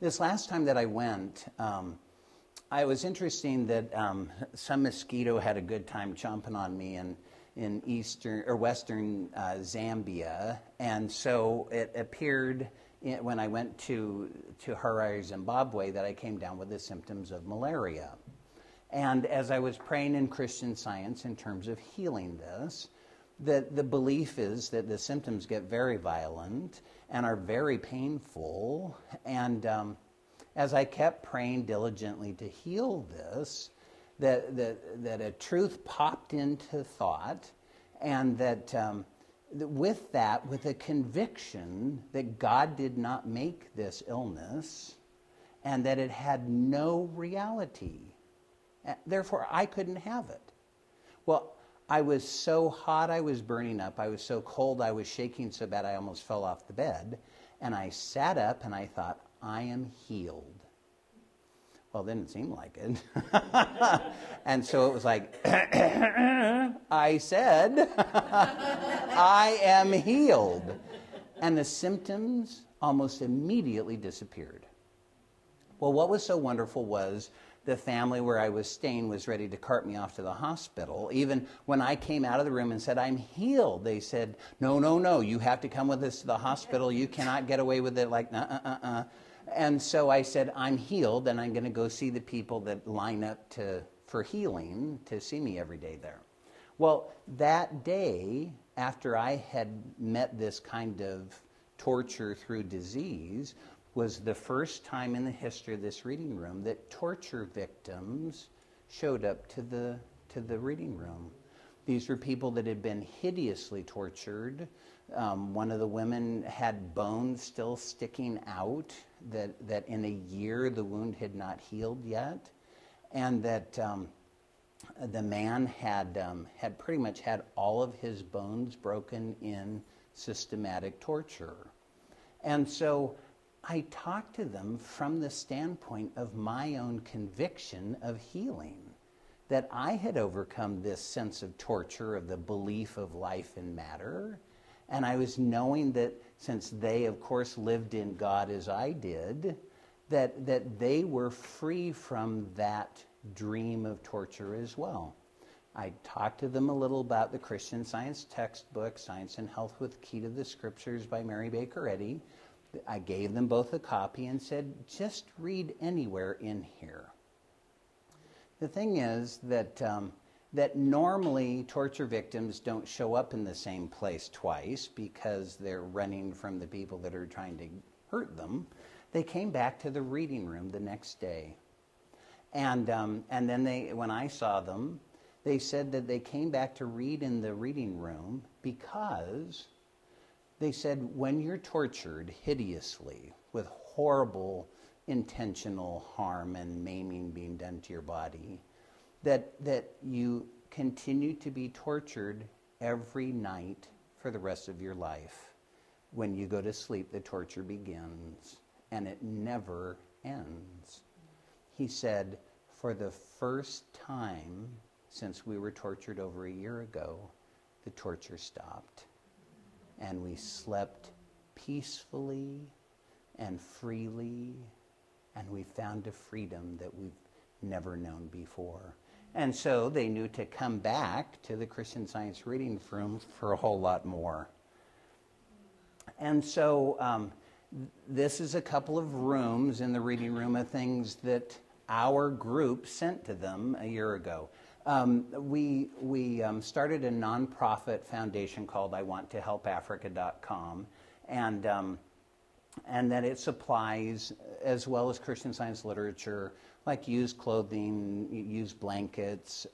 this last time that I went, I was interesting that some mosquito had a good time chomping on me in eastern or western Zambia, and so it appeared when I went to Harare, Zimbabwe, that I came down with the symptoms of malaria. And as I was praying in Christian Science in terms of healing this, the belief is that the symptoms get very violent and are very painful. And as I kept praying diligently to heal this, that a truth popped into thought, and that with a conviction that God did not make this illness and that it had no reality. Therefore, I couldn't have it. Well, I was so hot, I was burning up. I was so cold, I was shaking so bad I almost fell off the bed. And I sat up and I thought, I am healed. Well, it didn't seem like it. And so it was like, I said, I am healed. And the symptoms almost immediately disappeared. Well, what was so wonderful was the family where I was staying was ready to cart me off to the hospital. Even when I came out of the room and said, I'm healed, they said, no, you have to come with us to the hospital. You cannot get away with it like, And so I said, I'm healed, and I'm going to go see the people that line up for healing to see me every day there. Well, that day, after I had met this kind of torture through disease, was the first time in the history of this reading room that torture victims showed up to the reading room. These were people that had been hideously tortured. One of the women had bones still sticking out, that in a year the wound had not healed yet, and that the man had pretty much had all of his bones broken in systematic torture. And so I talked to them from the standpoint of my own conviction of healing, that I had overcome this sense of torture of the belief of life and matter. And I was knowing that since they, of course, lived in God as I did, that they were free from that dream of torture as well. I talked to them a little about the Christian Science textbook, Science and Health with Key to the Scriptures by Mary Baker Eddy. I gave them both a copy and said, just read anywhere in here. The thing is that normally torture victims don't show up in the same place twice because they're running from the people that are trying to hurt them. They came back to the reading room the next day. And then when I saw them, they said that they came back to read in the reading room because they said, when you're tortured hideously with horrible intentional harm and maiming being done to your body, that you continue to be tortured every night for the rest of your life. When you go to sleep, the torture begins, and it never ends. He said, for the first time since we were tortured over a year ago, the torture stopped. And we slept peacefully and freely, and we found a freedom that we've never known before. And so they knew to come back to the Christian Science reading room for a whole lot more. And so this is a couple of rooms in the reading room of things that our group sent to them a year ago. We started a nonprofit foundation called IWantToHelpAfrica.com, and that it supplies, as well as Christian Science literature, like used clothing, used blankets.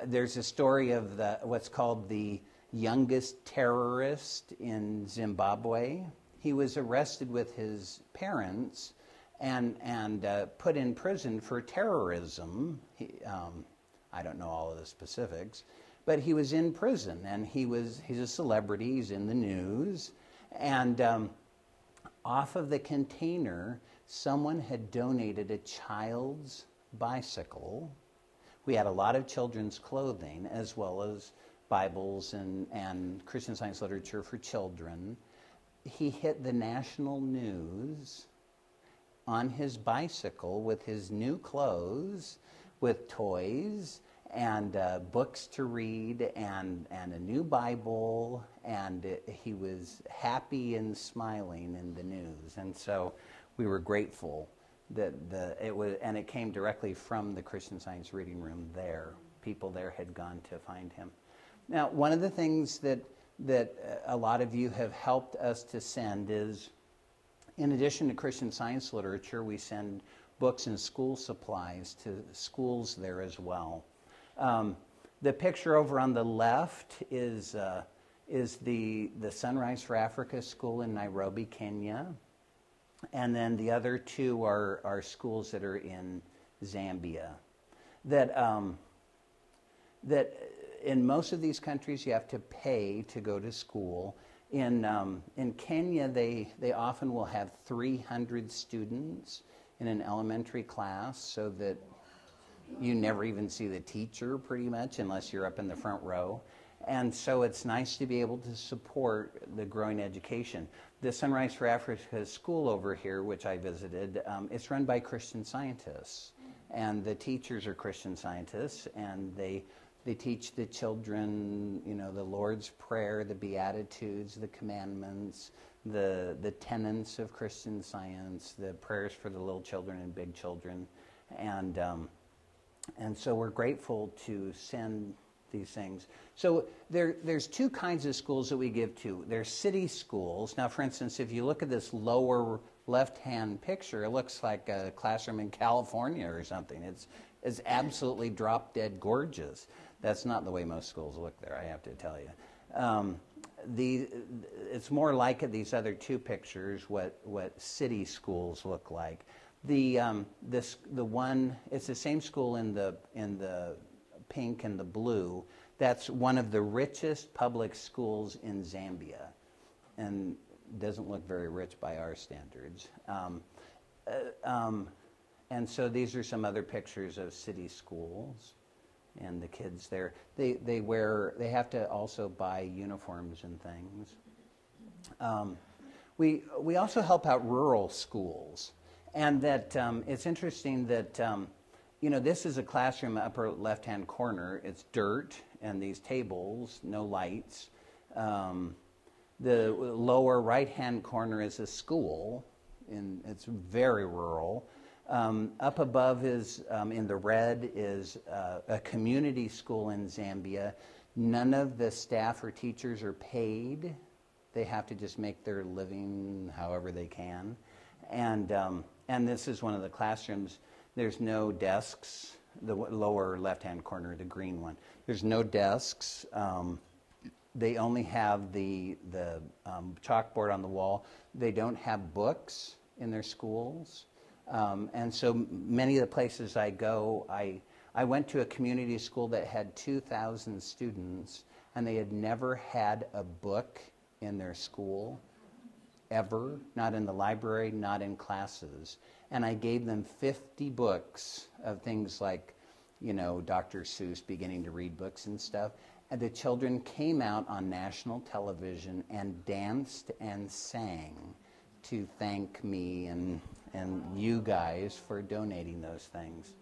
There's a story of what's called the youngest terrorist in Zimbabwe. He was arrested with his parents and put in prison for terrorism. I don't know all of the specifics, but he was in prison, and he's a celebrity. He's in the news, and off of the container, someone had donated a child's bicycle. We had a lot of children's clothing, as well as Bibles and Christian Science literature for children. He hit the national news, on his bicycle with his new clothes, with toys and books to read and a new Bible, and he was happy and smiling in the news. And so we were grateful that it came directly from the Christian Science reading room there. People there had gone to find him. Now, one of the things that a lot of you have helped us to send is, in addition to Christian Science literature, we send books and school supplies to schools there as well. The picture over on the left is the Sunrise for Africa school in Nairobi, Kenya. And then the other two are schools that are in Zambia. That in most of these countries you have to pay to go to school. In Kenya, they often will have 300 students in an elementary class, so that you never even see the teacher pretty much unless you're up in the front row. And so it's nice to be able to support the growing education. The Sunrise for Africa school over here, which I visited, it's run by Christian Scientists. And the teachers are Christian Scientists, and they teach the children, the Lord's Prayer, the Beatitudes, the commandments, the tenets of Christian Science, the prayers for the little children and big children. And so we're grateful to send these things. So there's two kinds of schools that we give to. There's city schools. Now, for instance, if you look at this lower left-hand picture, it looks like a classroom in California or something. It's absolutely drop-dead gorgeous. That's not the way most schools look there, I have to tell you. It's more like these other two pictures, what city schools look like. The one, it's the same school in the pink and the blue. That's one of the richest public schools in Zambia, and doesn't look very rich by our standards. And so these are some other pictures of city schools and the kids there. They have to also buy uniforms and things. We also help out rural schools, and that it's interesting that this is a classroom, upper left-hand corner. It's dirt and these tables, no lights. The lower right-hand corner is a school, and it's very rural. Up above is, in the red, is a community school in Zambia. None of the staff or teachers are paid. They have to just make their living however they can. And this is one of the classrooms. There's no desks. The lower left-hand corner, the green one. There's no desks. They only have the chalkboard on the wall. They don't have books in their schools. And so many of the places I go, I went to a community school that had 2,000 students, and they had never had a book in their school, ever, not in the library, not in classes. And I gave them 50 books of things like, Dr. Seuss, beginning to read books and stuff. And the children came out on national television and danced and sang to thank me and you guys for donating those things.